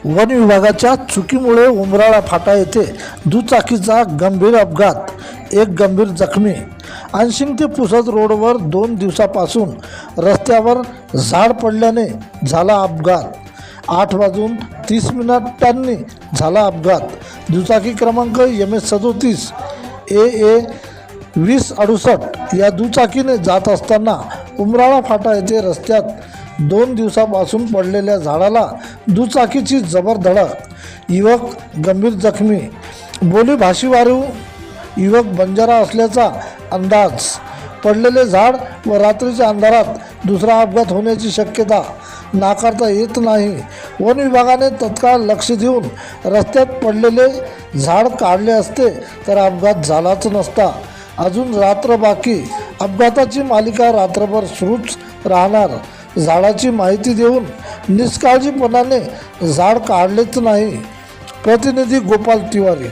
One विभागाच्या चुकीमुळे उमराळा फाटा येथे दुचाकीचा गंभीर अपघात, एक गंभीर जखमी. अनशिंग ते पुसद रोडवर 2 दिवसापासून रस्त्यावर झाड पडल्याने झाला अपघात. 8:30 झाला अपघात. दुचाकी क्रमांक MS37 AA 2068 या दुचाकीने जात असताना उमराळा फाटा येथे रस्त्यात 2 दिवसापासून पडलेल्या झाडाला दुचाकीची जबर धडक, युवक गंभीर जखमी. बोलीभाषीवारू युवक बंजारा असल्याचा अंदाज. पडलेले झाड व रात्रीच्या अंधारात दुसरा अपघात होण्याची शक्यता नाकारता येत नाही. वन विभागाने तत्काळ लक्ष देऊन रस्त्यात पडलेले झाड काढले असते तर अपघात झालाच नसता. अजून रात्र बाकी. अपघाताची मालिका रात्रभर सुरूच राहणार. झाडाची माहिती देऊन निष्काळजीपणाने झाड काढलेच नाही. प्रतिनिधी गोपाल तिवारी.